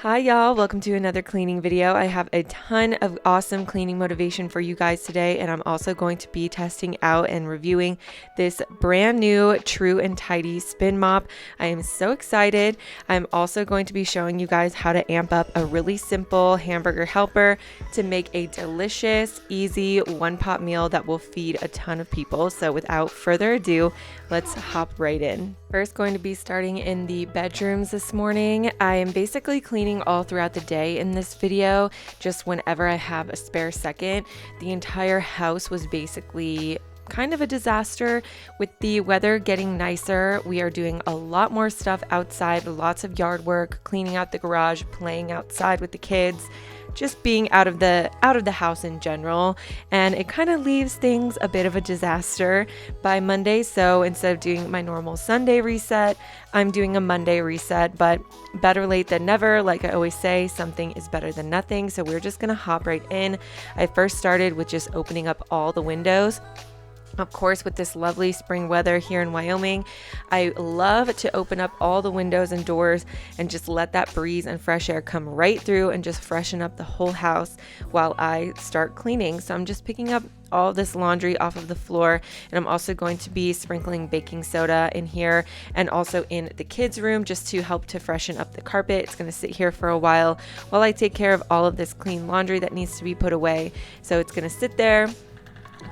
Hi y'all, welcome to another cleaning video. I have a ton of awesome cleaning motivation for you guys today, and I'm also going to be testing out and reviewing this brand new True&Tidy spin mop. I am so excited. I'm also going to be showing you guys how to amp up a really simple hamburger helper to make a delicious, easy one-pot meal that will feed a ton of people. So without further ado, let's hop right in. First, going to be starting in the bedrooms this morning. I am basically cleaning all throughout the day in this video, just whenever I have a spare second. The entire house was basically kind of a disaster. With the weather getting nicer, we are doing a lot more stuff outside, lots of yard work, cleaning out the garage, playing outside with the kids, just being out of the house in general, and it kind of leaves things a bit of a disaster by Monday. So instead of doing my normal Sunday reset, I'm doing a Monday reset, but better late than never. Like I always say, something is better than nothing. So we're just gonna hop right in. I first started with just opening up all the windows. Of course, with this lovely spring weather here in Wyoming, I love to open up all the windows and doors and just let that breeze and fresh air come right through and just freshen up the whole house while I start cleaning. So I'm just picking up all this laundry off of the floor, and I'm also going to be sprinkling baking soda in here and also in the kids' room just to help to freshen up the carpet. It's going to sit here for a while I take care of all of this clean laundry that needs to be put away. So it's going to sit there,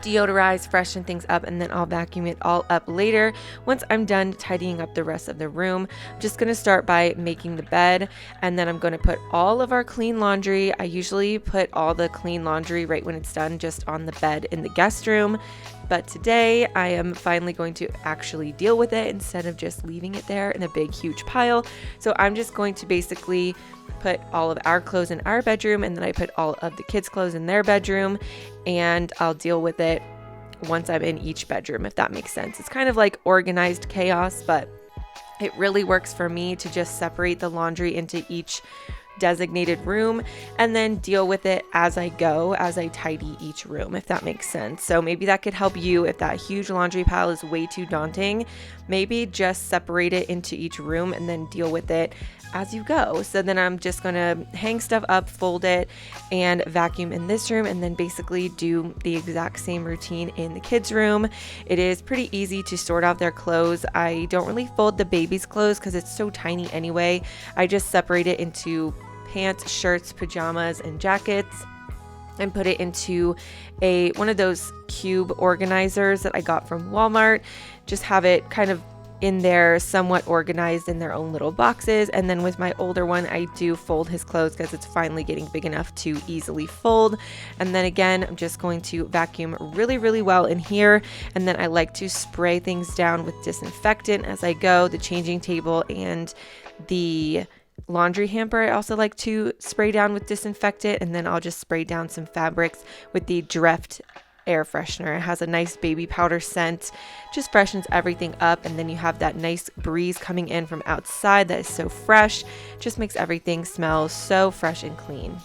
deodorize, freshen things up, and then I'll vacuum it all up later once I'm done tidying up the rest of the room. I'm just going to start by making the bed, and then I'm going to put all of our clean laundry. I usually put all the clean laundry right when it's done just on the bed in the guest room, but today I am finally going to actually deal with it instead of just leaving it there in a big huge pile. So I'm just going to basically put all of our clothes in our bedroom, and then I put all of the kids' clothes in their bedroom, and I'll deal with it once I'm in each bedroom, if that makes sense. It's kind of like organized chaos, but it really works for me to just separate the laundry into each designated room and then deal with it as I go, as I tidy each room, if that makes sense. So maybe that could help you if that huge laundry pile is way too daunting. Maybe just separate it into each room and then deal with it as you go. So then I'm just gonna hang stuff up, fold it, and vacuum in this room, and then basically do the exact same routine in the kids' room. It is pretty easy to sort out their clothes. I don't really fold the baby's clothes because it's so tiny anyway. I just separate it into pants, shirts, pajamas, and jackets, and put it into one of those cube organizers that I got from Walmart. Just have it kind of in there, somewhat organized in their own little boxes. And then with my older one, I do fold his clothes because it's finally getting big enough to easily fold. And then again, I'm just going to vacuum really, really well in here. And then I like to spray things down with disinfectant as I go. The changing table and the laundry hamper I also like to spray down with disinfectant, and then I'll just spray down some fabrics with the Drift air freshener. It has a nice baby powder scent, just freshens everything up, and then you have that nice breeze coming in from outside that is so fresh, just makes everything smell so fresh and clean.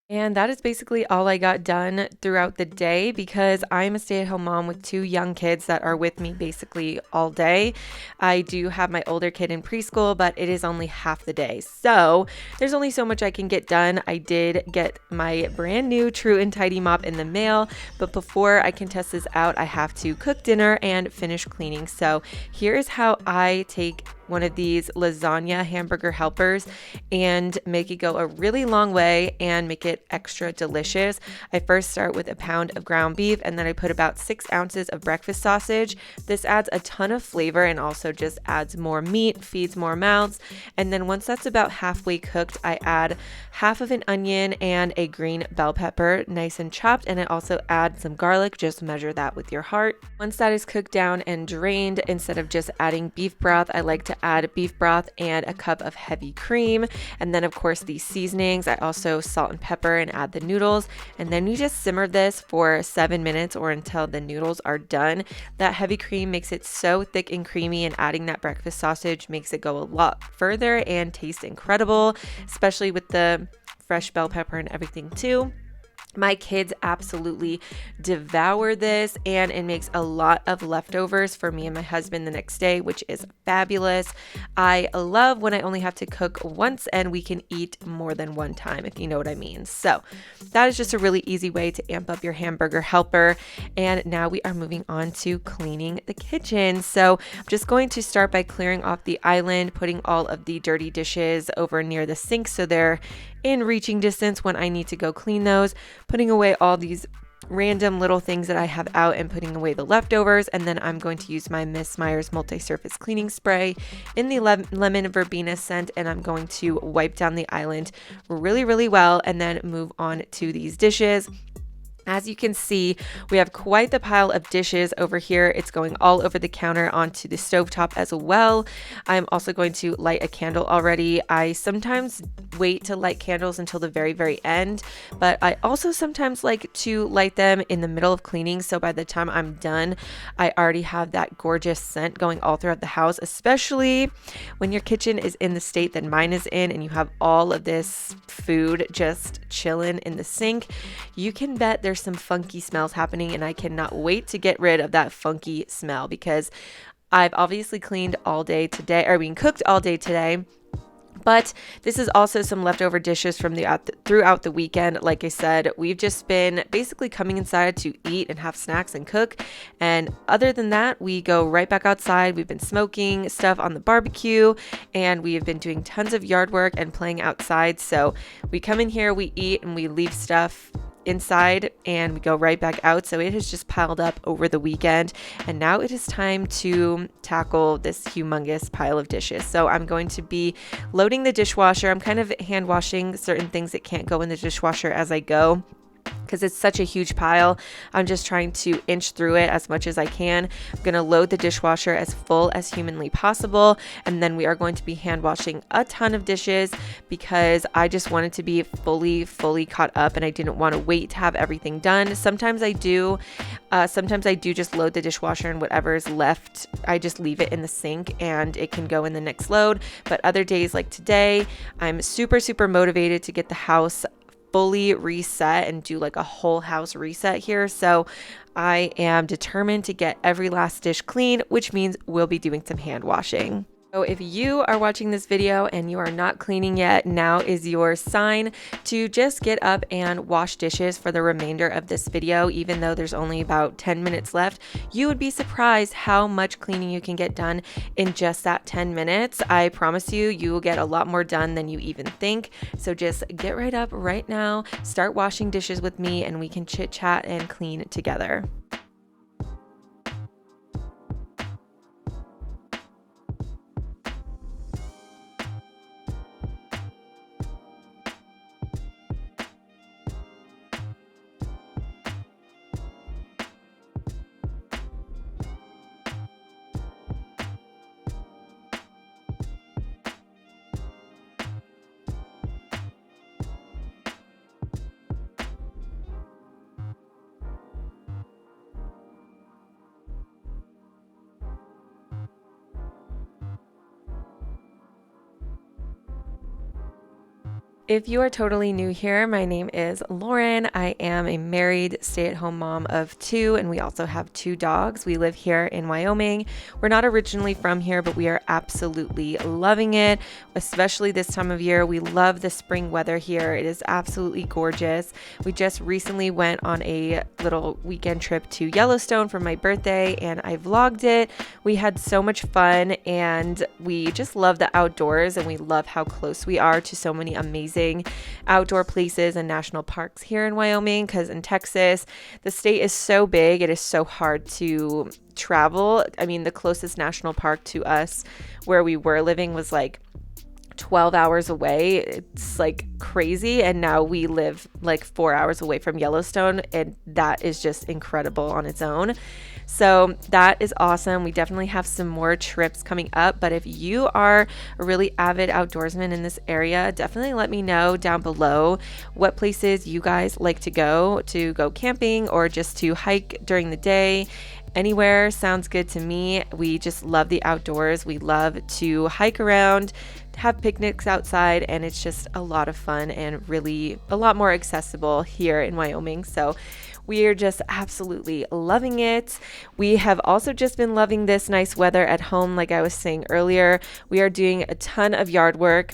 And that is basically all I got done throughout the day because I'm a stay-at-home mom with two young kids that are with me basically all day. I do have my older kid in preschool, but it is only half the day. So there's only so much I can get done. I did get my brand new True&Tidy mop in the mail, but before I can test this out, I have to cook dinner and finish cleaning. So here is how I take one of these lasagna hamburger helpers and make it go a really long way and make it extra delicious. I first start with a pound of ground beef, and then I put about 6 ounces of breakfast sausage. This adds a ton of flavor and also just adds more meat, feeds more mouths. And then once that's about halfway cooked, I add half of an onion and a green bell pepper, nice and chopped, and I also add some garlic. Just measure that with your heart. Once that is cooked down and drained, instead of just adding beef broth, I like to to add beef broth and a cup of heavy cream. And then of course these seasonings. I also salt and pepper and add the noodles. And then you just simmer this for 7 minutes or until the noodles are done. That heavy cream makes it so thick and creamy, and adding that breakfast sausage makes it go a lot further and taste incredible, especially with the fresh bell pepper and everything too. My kids absolutely devour this, and it makes a lot of leftovers for me and my husband the next day, which is fabulous. I love when I only have to cook once and we can eat more than one time, if you know what I mean. So that is just a really easy way to amp up your hamburger helper. And now we are moving on to cleaning the kitchen. So I'm just going to start by clearing off the island, putting all of the dirty dishes over near the sink so they're in reaching distance when I need to go clean those, putting away all these random little things that I have out and putting away the leftovers. And then I'm going to use my Miss Meyer's multi-surface cleaning spray in the lemon verbena scent, and I'm going to wipe down the island really, really well and then move on to these dishes. As you can see, we have quite the pile of dishes over here. It's going all over the counter onto the stovetop as well. I'm also going to light a candle already. I sometimes wait to light candles until the very, very end, but I also sometimes like to light them in the middle of cleaning. So by the time I'm done, I already have that gorgeous scent going all throughout the house, especially when your kitchen is in the state that mine is in and you have all of this food just chilling in the sink. You can bet there's some funky smells happening, and I cannot wait to get rid of that funky smell because I've obviously cleaned all day today, or cooked all day today. But this is also some leftover dishes from throughout the weekend. Like I said, we've just been basically coming inside to eat and have snacks and cook. And other than that, we go right back outside. We've been smoking stuff on the barbecue, and we have been doing tons of yard work and playing outside. So we come in here, we eat, and we leave stuff inside and we go right back out. So it has just piled up over the weekend, and now it is time to tackle this humongous pile of dishes. So I'm going to be loading the dishwasher. I'm kind of hand washing certain things that can't go in the dishwasher as I go, because it's such a huge pile. I'm just trying to inch through it as much as I can. I'm going to load the dishwasher as full as humanly possible, and then we are going to be hand washing a ton of dishes because I just wanted to be fully caught up, and I didn't want to wait to have everything done. Sometimes I do just load the dishwasher, and whatever is left, I just leave it in the sink and it can go in the next load. But other days like today, I'm super motivated to get the house fully reset and do like a whole house reset here. So I am determined to get every last dish clean, which means we'll be doing some hand washing. So if you are watching this video and you are not cleaning yet, now is your sign to just get up and wash dishes for the remainder of this video. Even though there's only about 10 minutes left, you would be surprised how much cleaning you can get done in just that 10 minutes. I promise you, you will get a lot more done than you even think. So just get right up right now, start washing dishes with me, and we can chit chat and clean together. If you are totally new here, my name is Lauren. I am a married stay-at-home mom of 2, and we also have 2 dogs. We live here in Wyoming. We're not originally from here, but we are absolutely loving it, especially this time of year. We love the spring weather here. It is absolutely gorgeous. We just recently went on a little weekend trip to Yellowstone for my birthday, and I vlogged it. We had so much fun, and we just love the outdoors, and we love how close we are to so many amazing outdoor places and national parks here in Wyoming, because in Texas, the state is so big, it is so hard to travel. I mean, the closest national park to us where we were living was like 12 hours away. It's like crazy. And now we live like 4 hours away from Yellowstone, and that is just incredible on its own. So that is awesome. We definitely have some more trips coming up, but if you are a really avid outdoorsman in this area, definitely let me know down below what places you guys like to go camping or just to hike during the day. Anywhere sounds good to me. We just love the outdoors. We love to hike around, have picnics outside, and it's just a lot of fun and really a lot more accessible here in Wyoming. So we are just absolutely loving it. We have also just been loving this nice weather at home. Like I was saying earlier, we are doing a ton of yard work.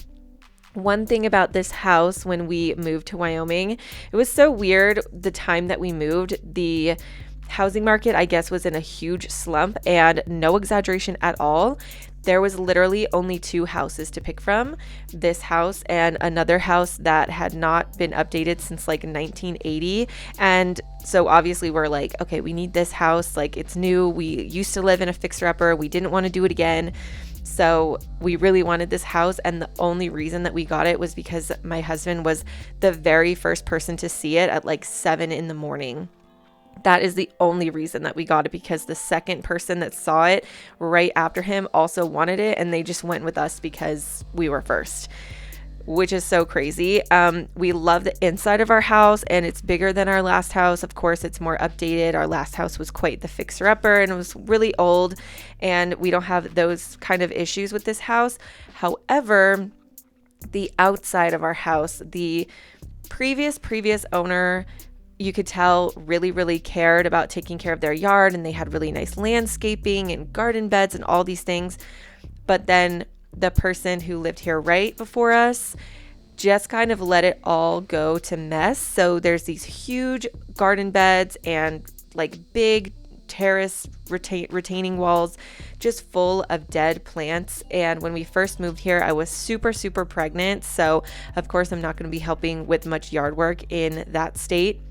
One thing about this house when we moved to Wyoming, it was so weird the time that we moved. The housing market, I guess, was in a huge slump, and no exaggeration at all, there was literally only 2 houses to pick from, this house and another house that had not been updated since like 1980. And so obviously we're like, okay, we need this house, like it's new, we used to live in a fixer-upper, we didn't want to do it again. So we really wanted this house, and the only reason that we got it was because my husband was the very first person to see it at like 7 in the morning. That is the only reason that we got it, because the second person that saw it right after him also wanted it, and they just went with us because we were first, which is so crazy. We love the inside of our house, and it's bigger than our last house. Of course, it's more updated. Our last house was quite the fixer-upper, and it was really old, and we don't have those kind of issues with this house. However, the outside of our house, the previous owner, you could tell really cared about taking care of their yard, and they had really nice landscaping and garden beds and all these things. But then the person who lived here right before us just kind of let it all go to mess. So there's these huge garden beds and like big terrace retaining walls just full of dead plants. And when we first moved here, I was super pregnant. So of course I'm not going to be helping with much yard work in that state.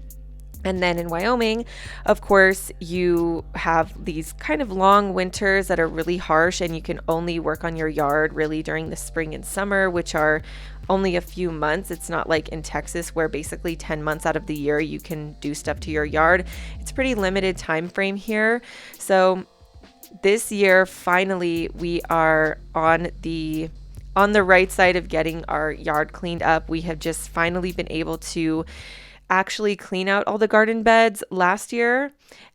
And then in Wyoming, of course, you have these kind of long winters that are really harsh, and you can only work on your yard really during the spring and summer, which are only a few months. It's not like in Texas where basically 10 months out of the year you can do stuff to your yard. It's a pretty limited time frame here. So this year, finally, we are on the right side of getting our yard cleaned up. We have just finally been able to actually clean out all the garden beds last year,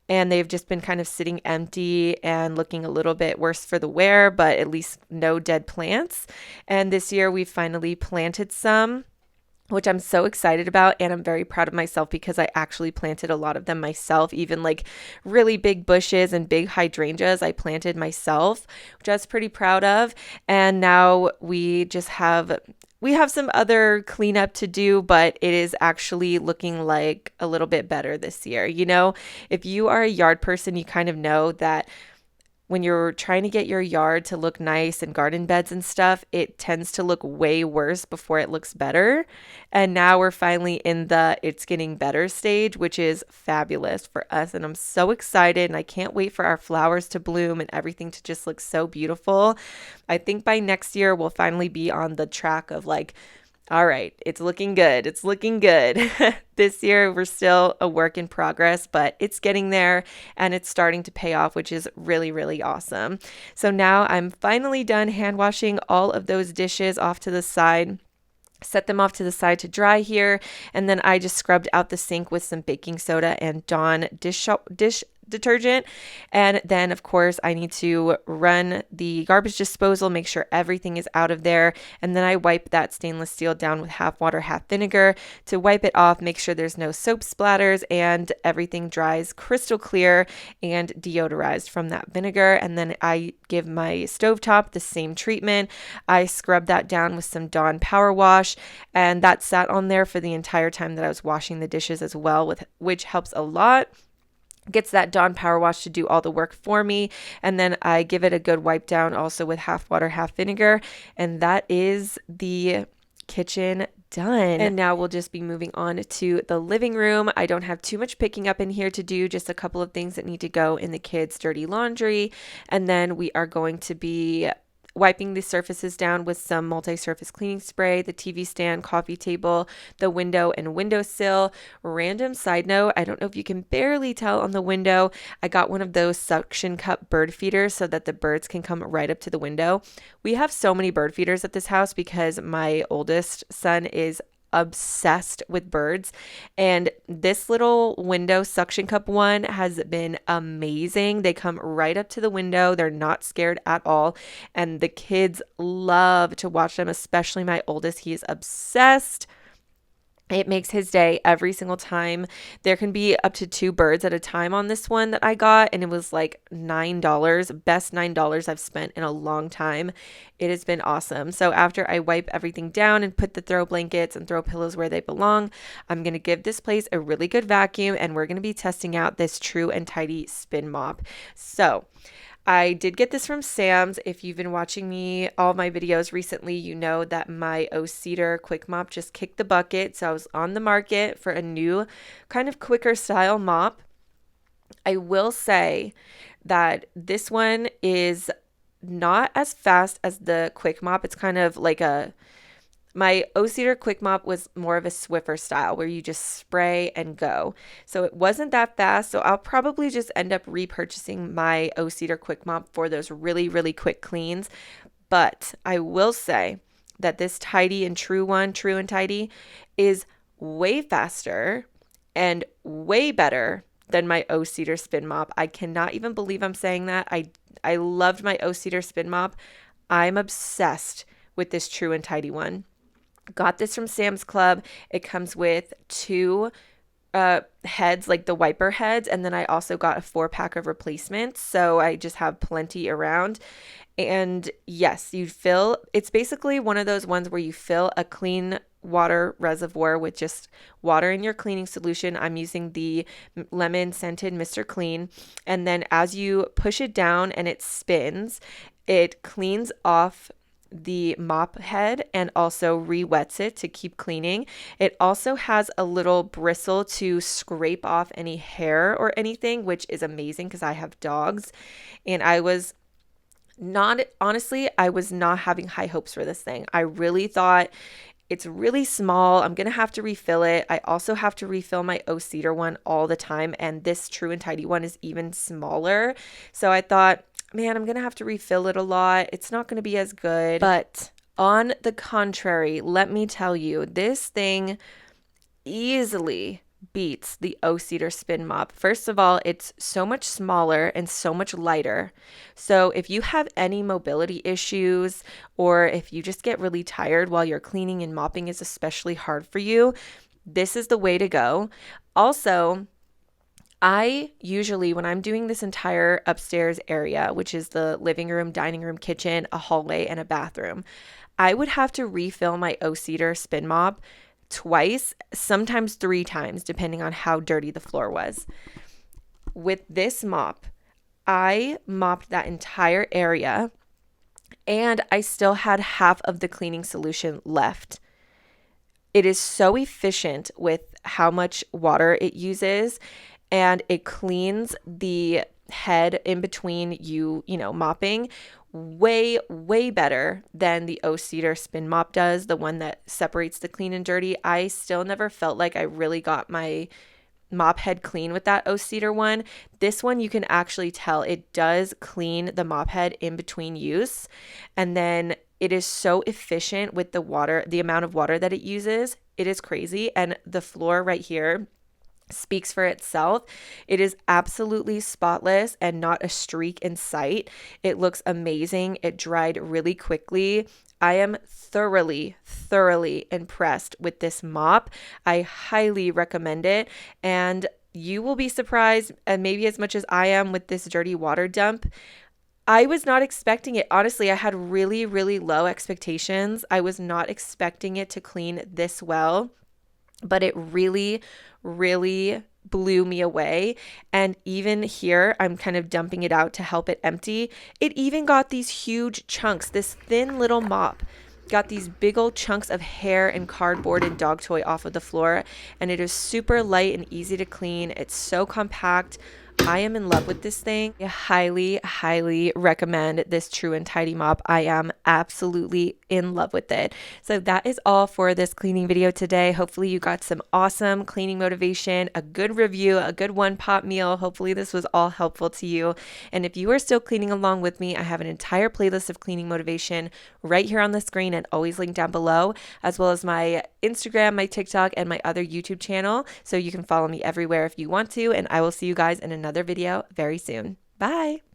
and they've just been kind of sitting empty and looking a little bit worse for the wear, but at least no dead plants. And this year we finally planted some, which I'm so excited about, and I'm very proud of myself because I actually planted a lot of them myself. Even like really big bushes and big hydrangeas I planted myself, which I was pretty proud of. And now we have some other cleanup to do, but it is actually looking like a little bit better this year. You know, if you are a yard person, you kind of know that when you're trying to get your yard to look nice and garden beds and stuff, it tends to look way worse before it looks better. And now we're finally in the it's getting better stage, which is fabulous for us. And I'm so excited, and I can't wait for our flowers to bloom and everything to just look so beautiful. I think by next year, we'll finally be on the track of like, all right, it's looking good. It's looking good. This year, we're still a work in progress, but it's getting there and it's starting to pay off, which is really awesome. So now I'm finally done hand washing all of those dishes off to the side. Set them off to the side to dry here, and then I just scrubbed out the sink with some baking soda and Dawn dish detergent. And then of course I need to run the garbage disposal, make sure everything is out of there, and then I wipe that stainless steel down with half water, half vinegar to wipe it off, make sure there's no soap splatters, and everything dries crystal clear and deodorized from that vinegar. And then I give my stovetop the same treatment. I scrub that down with some Dawn Power Wash, and that sat on there for the entire time that I was washing the dishes as well, which helps a lot. Gets that Dawn Power Wash to do all the work for me. And then I give it a good wipe down also with half water, half vinegar. And that is the kitchen done. And now we'll just be moving on to the living room. I don't have too much picking up in here to do, just a couple of things that need to go in the kids' dirty laundry. And then we are going to be wiping the surfaces down with some multi-surface cleaning spray, the TV stand, coffee table, the window and windowsill. Random side note, I don't know if you can barely tell on the window, I got one of those suction cup bird feeders so that the birds can come right up to the window. We have so many bird feeders at this house because my oldest son is obsessed with birds, and this little window suction cup one has been amazing. They come right up to the window. They're not scared at all, and the kids love to watch them, especially my oldest. He is obsessed. It makes his day every single time. There can be up to 2 birds at a time on this one that I got, and it was like $9. Best $9 I've spent in a long time. It has been awesome. So after I wipe everything down and put the throw blankets and throw pillows where they belong, I'm going to give this place a really good vacuum, and we're going to be testing out this True&Tidy spin mop. So I did get this from Sam's. If you've been watching me, all my videos recently, you know that my OCEDAR quick mop just kicked the bucket. So I was on the market for a new kind of quicker style mop. I will say that this one is not as fast as the quick mop. It's kind of like my OCEDAR quick mop was more of a Swiffer style where you just spray and go. So it wasn't that fast. So I'll probably just end up repurchasing my OCEDAR quick mop for those really, really quick cleans. But I will say that this Tidy and True&Tidy, is way faster and way better than my OCEDAR spin mop. I cannot even believe I'm saying that. I loved my OCEDAR spin mop. I'm obsessed with this True&Tidy one. Got this from Sam's Club. It comes with 2 heads, like the wiper heads, and then I also got a 4-pack of replacements, so I just have plenty around. And yes, it's basically one of those ones where you fill a clean water reservoir with just water in your cleaning solution. I'm using the lemon scented Mr. Clean, and then as you push it down and it spins, it cleans off the mop head and also re-wets it to keep cleaning. It also has a little bristle to scrape off any hair or anything, which is amazing because I have dogs, and I was not having high hopes for this thing. I really thought it's really small. I'm going to have to refill it. I also have to refill my OCEDAR one all the time, and this True&Tidy one is even smaller. So I thought, man, I'm going to have to refill it a lot. It's not going to be as good. But on the contrary, let me tell you, this thing easily beats the OCEDAR spin mop. First of all, it's so much smaller and so much lighter. So if you have any mobility issues, or if you just get really tired while you're cleaning and mopping is especially hard for you, this is the way to go. Also, I usually, when I'm doing this entire upstairs area, which is the living room, dining room, kitchen, a hallway, and a bathroom, I would have to refill my OCEDAR spin mop twice, sometimes 3 times, depending on how dirty the floor was. With this mop, I mopped that entire area, and I still had half of the cleaning solution left. It is so efficient with how much water it uses, and it cleans the head in between you mopping way, way better than the OCEDAR spin mop does, the one that separates the clean and dirty. I still never felt like I really got my mop head clean with that OCEDAR one. This one, you can actually tell it does clean the mop head in between use, and then it is so efficient with the water, the amount of water that it uses. It is crazy. And the floor right here speaks for itself. It is absolutely spotless and not a streak in sight. It looks amazing. It dried really quickly. I am thoroughly impressed with this mop. I highly recommend it, and you will be surprised, and maybe as much as I am, with this dirty water dump. I was not expecting it. Honestly, I had really, really low expectations. I was not expecting it to clean this well, but it really, really blew me away. And even here, I'm kind of dumping it out to help it empty. It even got these huge chunks. This thin little mop got these big old chunks of hair and cardboard and dog toy off of the floor. And it is super light and easy to clean. It's so compact. I am in love with this thing. I highly, highly recommend this True and Tidy mop. I am absolutely in love with it. So that is all for this cleaning video today. Hopefully you got some awesome cleaning motivation, a good review, a good one pot meal. Hopefully this was all helpful to you. And if you are still cleaning along with me, I have an entire playlist of cleaning motivation right here on the screen and always linked down below, as well as my Instagram, my TikTok, and my other YouTube channel. So you can follow me everywhere if you want to. And I will see you guys in another video very soon. Bye.